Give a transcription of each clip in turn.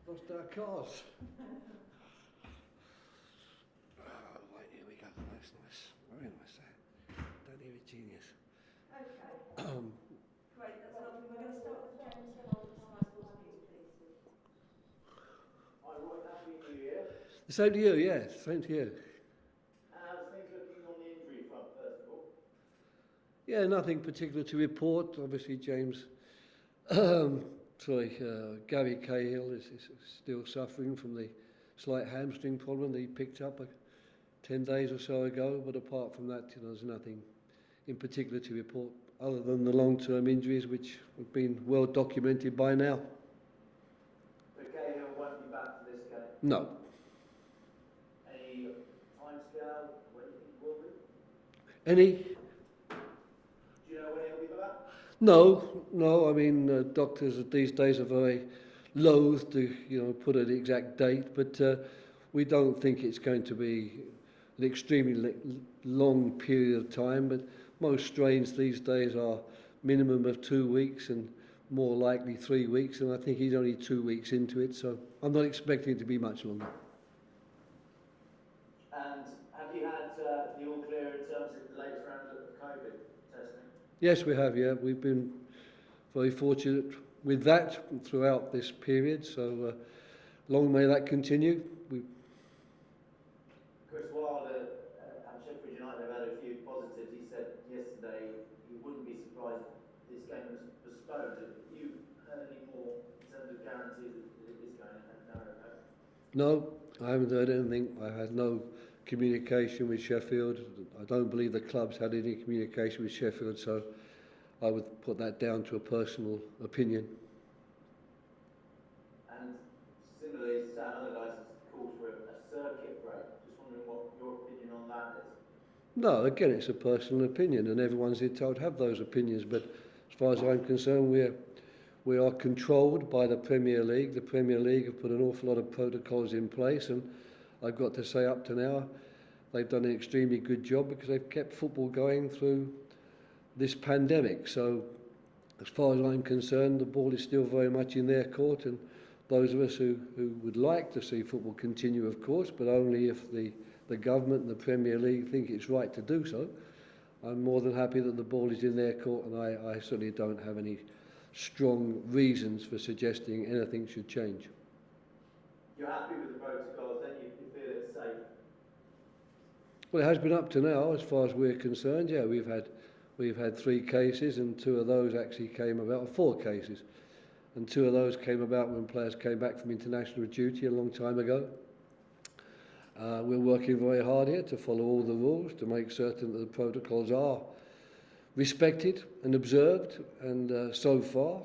Lost our cars. Oh, right, here we go. That's nice. Very nice. Don't hear it, genius. Okay. Great, that's lovely. We're going to start with James Hill on Sky Sports News, please. Hi Roy, happy New Year. Same to you, yes. Same to you. How's things looking on the injury front, first of all? Yeah, nothing particular to report. Obviously, James. Gary Cahill is still suffering from the slight hamstring problem that he picked up 10 days or so ago. But apart from that, there's nothing in particular to report other than the long-term injuries, which have been well documented by now. So Cahill won't be back for this game? No. Any timescale when you think he will be? Any? Do you know when he'll be back? No. I mean, doctors these days are very loath to, put an exact date, but we don't think it's going to be an extremely long period of time. But most strains these days are minimum of 2 weeks and more likely 3 weeks, and I think he's only 2 weeks into it, so I'm not expecting it to be much longer. And have you had the all clear in terms of the latest round of COVID testing? Yes, we have, yeah. We've been very fortunate with that throughout this period, so long may that continue. Chris Wilder at Sheffield United have had a few positives. He said yesterday he wouldn't be surprised if this game was postponed. Have you heard any more in terms of guarantees that it is going and they're okay? No, I haven't heard anything. I had no communication with Sheffield. I don't believe the club's had any communication with Sheffield, so I would put that down to a personal opinion. And similarly, Sam Allardyce has called for a circuit break. Just wondering what your opinion on that is. No, again, it's a personal opinion, and everyone's entitled to have those opinions. But as far as I'm concerned, we are controlled by the Premier League. The Premier League have put an awful lot of protocols in place, and I've got to say, up to now, they've done an extremely good job because they've kept football going through this pandemic. So, as far as I'm concerned, the ball is still very much in their court, and those of us who would like to see football continue, of course, but only if the government and the Premier League think it's right to do so. I'm more than happy that the ball is in their court, and I certainly don't have any strong reasons for suggesting anything should change. You're happy with the protocols, then you feel it's safe? Well, it has been up to now, as far as we're concerned. Yeah, we've had 3 cases, and 2 of those actually came about, or 4 cases, and 2 of those came about when players came back from international duty a long time ago. We're working very hard here to follow all the rules, to make certain that the protocols are respected and observed, and so far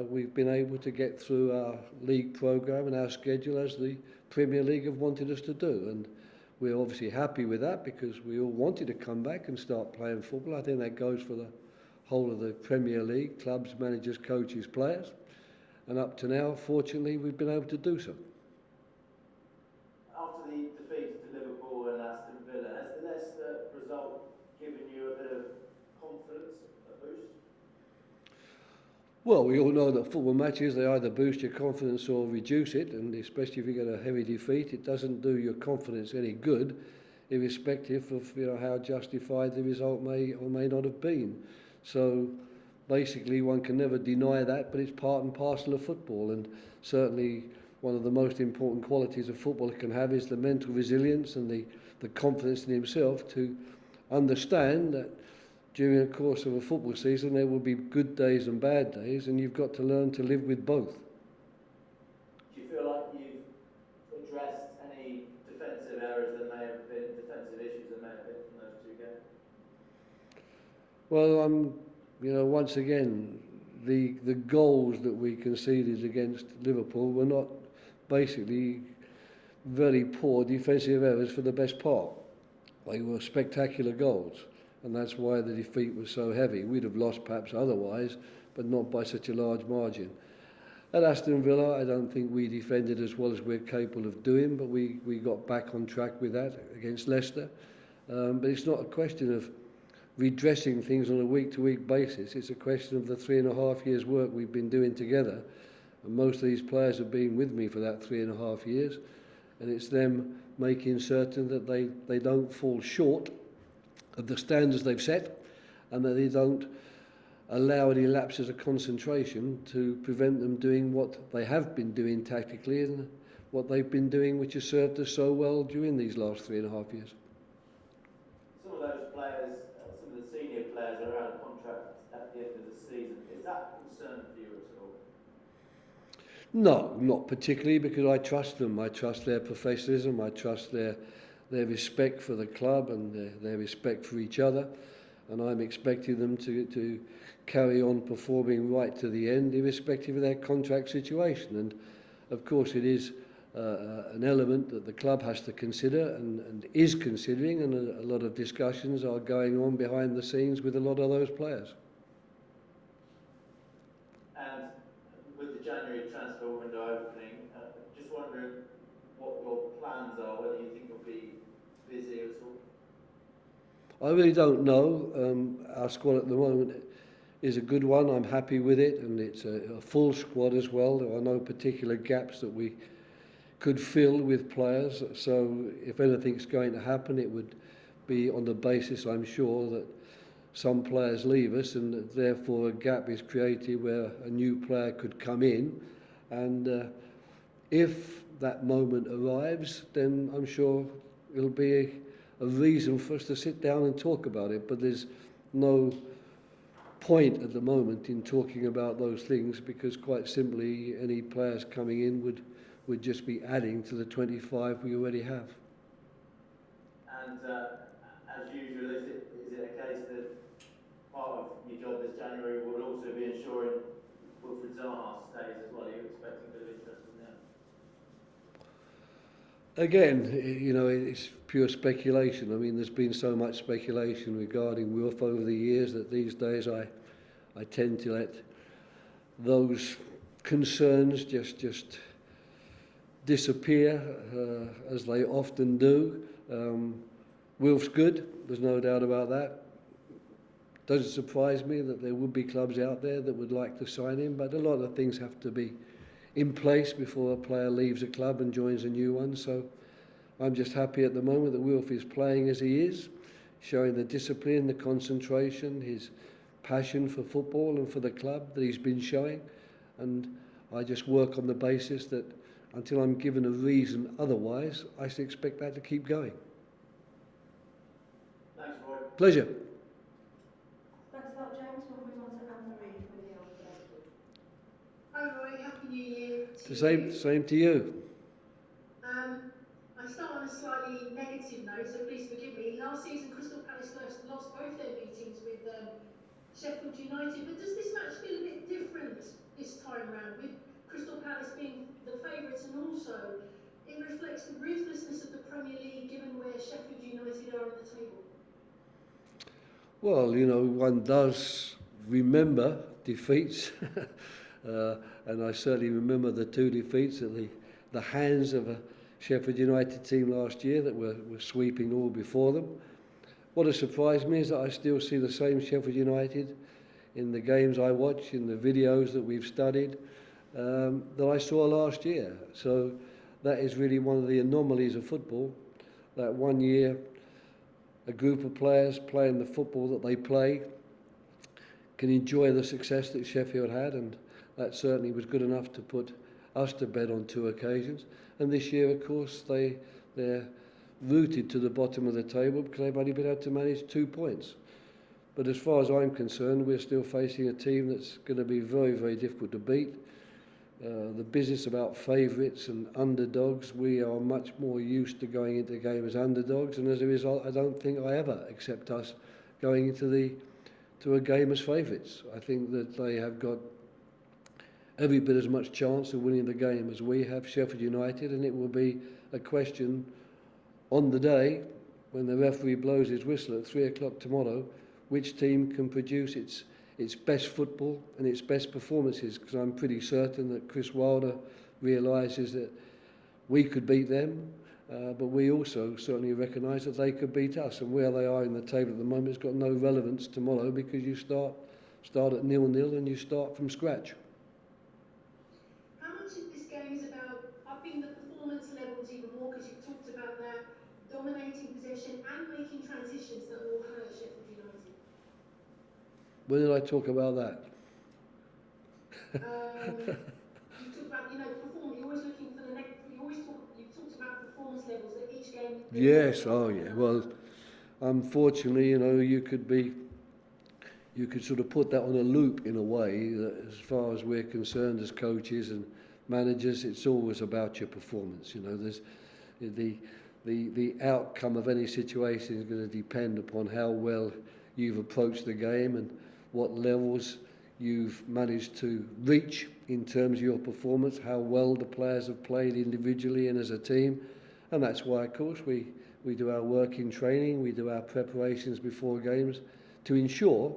we've been able to get through our league programme and our schedule as the Premier League have wanted us to do, and we're obviously happy with that because we all wanted to come back and start playing football. I think that goes for the whole of the Premier League, clubs, managers, coaches, players, and up to now, fortunately, we've been able to do so. After the defeats to Liverpool and Aston Villa, has the Leicester result given you a bit of confidence, a boost? Well, we all know that football matches, they either boost your confidence or reduce it, and especially if you get a heavy defeat, it doesn't do your confidence any good, irrespective of how justified the result may or may not have been. So basically one can never deny that, but it's part and parcel of football, and certainly one of the most important qualities a footballer can have is the mental resilience and the confidence in himself to understand that during the course of a football season there will be good days and bad days, and you've got to learn to live with both. Do you feel like you've addressed any defensive errors that may have been, defensive issues that may have been from those 2 games? Well, once again, the goals that we conceded against Liverpool were not basically very poor defensive errors for the best part. They were spectacular goals, and that's why the defeat was so heavy. We'd have lost perhaps otherwise, but not by such a large margin. At Aston Villa, I don't think we defended as well as we're capable of doing, but we got back on track with that against Leicester. But it's not a question of redressing things on a week-to-week basis. It's a question of the 3.5 years' work we've been doing together. And most of these players have been with me for that 3.5 years, and it's them making certain that they don't fall short of the standards they've set, and that they don't allow any lapses of concentration to prevent them doing what they have been doing tactically and what they've been doing, which has served us so well during these last 3.5 years. Some of those players, some of the senior players are out of contract at the end of the season. Is that a concern for you at all? No, not particularly, because I trust them. I trust their professionalism. I trust their respect for the club and their respect for each other. And I'm expecting them to carry on performing right to the end, irrespective of their contract situation. And of course, it is an element that the club has to consider and is considering, and a lot of discussions are going on behind the scenes with a lot of those players. And with the January transfer window opening, just wondering what your plans are, whether you think you'll be busy at all? I really don't know. Our squad at the moment is a good one. I'm happy with it, and it's a full squad as well. There are no particular gaps that we could fill with players. So if anything's going to happen, it would be on the basis, I'm sure, that some players leave us, and that therefore a gap is created where a new player could come in. And if that moment arrives, then I'm sure it'll be a reason for us to sit down and talk about it. But there's no point at the moment in talking about those things, because quite simply any players coming in would just be adding to the 25 we already have. And as usual, is it a case that part of your job this January would also be ensuring Wilfried Zaha stays as well? Are you expecting a bit of interest from them? Again, you know, it's pure speculation. I mean, there's been so much speculation regarding Wilf over the years that these days I tend to let those concerns just disappear, as they often do. Wilf's good, there's no doubt about that. Doesn't surprise me that there would be clubs out there that would like to sign him, but a lot of things have to be in place before a player leaves a club and joins a new one. So I'm just happy at the moment that Wilf is playing as he is, showing the discipline, the concentration, his passion for football and for the club that he's been showing. And I just work on the basis that until I'm given a reason otherwise, I should expect that to keep going. Thanks, Roy. Pleasure. Thanks a lot, James. We'll move on to Anne-Marie for the answer. Hi Roy, Happy New Year to The same to you. I start on a slightly negative note, so please forgive me. Last season, Crystal Palace lost both their meetings with Sheffield United, but does this match feel a bit different this time round, with Crystal Palace being the favourites, and also it reflects the ruthlessness of the Premier League given where Sheffield United are in the table? Well, you know, one does remember defeats, and I certainly remember the two defeats at the hands of a Sheffield United team last year that were sweeping all before them. What has surprised me is that I still see the same Sheffield United in the games I watch, in the videos that we've studied, that I saw last year. So that is really one of the anomalies of football, that one year a group of players playing the football that they play can enjoy the success that Sheffield had, and that certainly was good enough to put us to bed on 2 occasions. And this year, of course, they're rooted to the bottom of the table because they've only been able to manage 2 points. But as far as I'm concerned, we're still facing a team that's going to be very, very difficult to beat. The business about favourites and underdogs, we are much more used to going into the game as underdogs, and as a result, I don't think I ever accept us going into a game as favourites. I think that they have got every bit as much chance of winning the game as we have, Sheffield United, and it will be a question on the day when the referee blows his whistle at 3 o'clock tomorrow, which team can produce its best football and its best performances, because I'm pretty certain that Chris Wilder realises that we could beat them, but we also certainly recognise that they could beat us, and where they are in the table at the moment has got no relevance tomorrow, because you start at 0-0 and you start from scratch. upping the performance levels even more, because you've talked about that, dominating possession and making transitions that will hurt Sheffield United? When did I talk about that? You talked about, you're always looking for the next, you've talked about performance levels that each game. Yes, oh yeah. Well, unfortunately, you could sort of put that on a loop in a way that, as far as we're concerned as coaches and managers, it's always about your performance. There's the outcome of any situation is going to depend upon how well you've approached the game and what levels you've managed to reach in terms of your performance, how well the players have played individually and as a team. And that's why, of course, we do our work in training, we do our preparations before games to ensure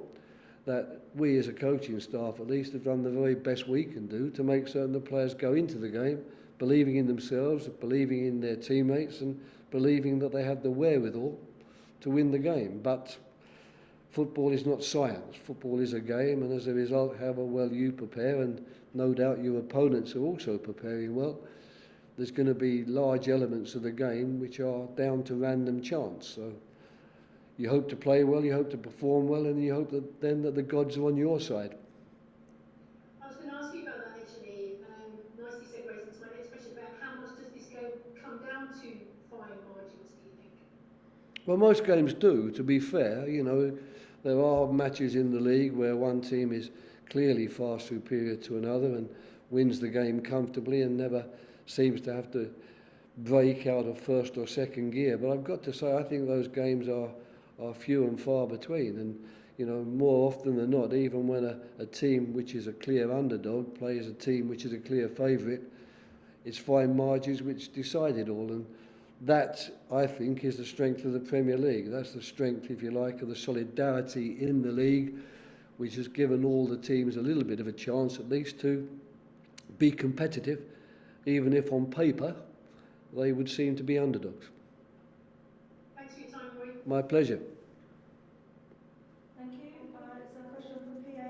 that we as a coaching staff at least have done the very best we can do to make certain the players go into the game believing in themselves, believing in their teammates and believing that they have the wherewithal to win the game. But football is not science. Football is a game, and as a result, however well you prepare, and no doubt your opponents are also preparing well, there's going to be large elements of the game which are down to random chance. So you hope to play well, you hope to perform well, and you hope that then that the gods are on your side. I was going to ask you about that actually. Nicely segues into my next question about how much does this game come down to fine margins, do you think? Well, most games do, to be fair. There are matches in the league where one team is clearly far superior to another and wins the game comfortably and never seems to have to break out of first or second gear. But I've got to say, I think those games are few and far between. And, more often than not, even when a team which is a clear underdog plays a team which is a clear favourite, it's fine margins which decide it all. And that, I think, is the strength of the Premier League. That's the strength, if you like, of the solidarity in the league, which has given all the teams a little bit of a chance at least to be competitive, even if on paper they would seem to be underdogs. Thanks for your time, Roy. My pleasure. Thank you. It's a question from PA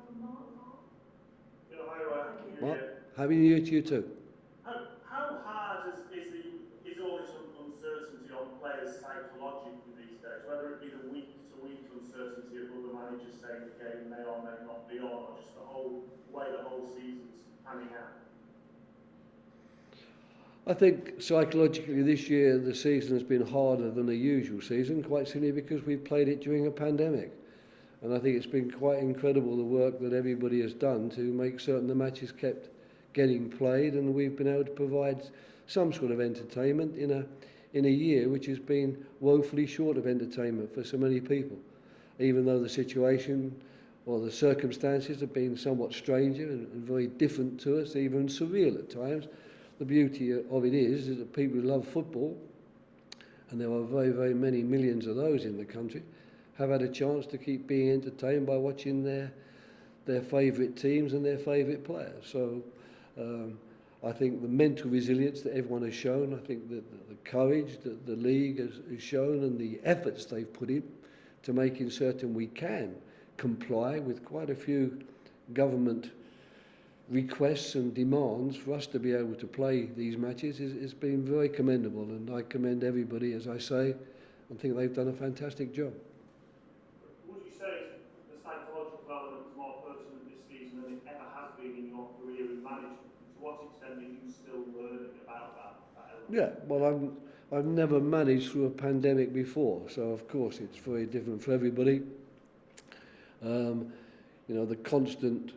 from Mark. Yeah, hi, Roy. Happy New Mark, Year. Happy New Year to you too. How hard is all this uncertainty on players psychologically these days? Whether it be the week-to-week uncertainty of other managers saying the game may or may not be on, or just the way the whole season's panning out? I think psychologically this year the season has been harder than a usual season, quite simply because we've played it during a pandemic. And I think it's been quite incredible the work that everybody has done to make certain the matches kept getting played, and we've been able to provide some sort of entertainment in a year which has been woefully short of entertainment for so many people. Even though the situation or the circumstances have been somewhat stranger and very different to us, even surreal at times, the beauty of it is that people who love football, and there are very, very many millions of those in the country, have had a chance to keep being entertained by watching their favourite teams and their favourite players. So I think the mental resilience that everyone has shown, I think that the courage that the league has shown and the efforts they've put in to making certain we can comply with quite a few government requests and demands for us to be able to play these matches is been very commendable, and I commend everybody, as I say, and think they've done a fantastic job. Would you say the psychological element is more pertinent this season than it ever has been in your career in management? To what extent are you still learning about that element? Yeah, well, I've never managed through a pandemic before, so of course it's very different for everybody. The constant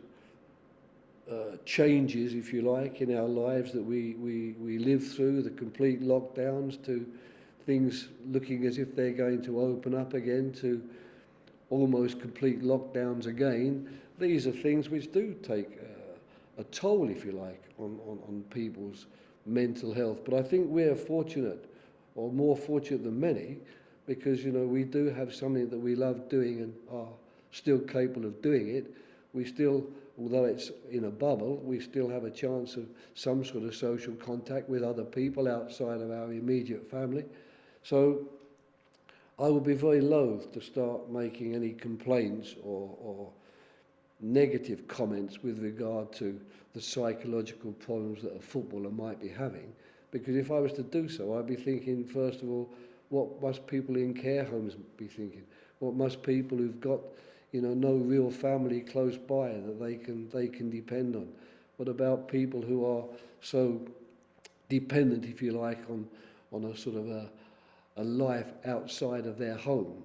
changes, if you like, in our lives that we live through, the complete lockdowns to things looking as if they're going to open up again to almost complete lockdowns again. These are things which do take a toll, if you like, on people's mental health. But I think we're fortunate, or more fortunate than many, because we do have something that we love doing and are still capable of doing it. We still, although it's in a bubble, we still have a chance of some sort of social contact with other people outside of our immediate family. So I would be very loath to start making any complaints or negative comments with regard to the psychological problems that a footballer might be having, because if I was to do so, I'd be thinking, first of all, what must people in care homes be thinking? What must people who've got, you know, no real family close by that they can depend on? What about people who are so dependent, if you like, on a sort of a life outside of their home?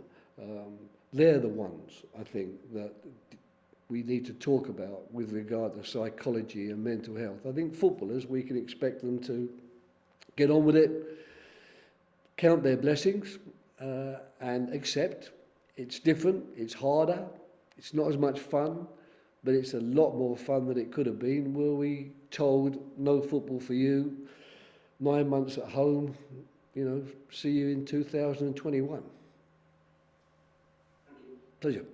They're the ones, I think, that we need to talk about with regard to psychology and mental health. I think footballers, we can expect them to get on with it, count their blessings, and accept it's different, it's harder, it's not as much fun, but it's a lot more fun than it could have been. Were we told no football for you, 9 months at home, you know, see you in 2021. Thank you. Pleasure.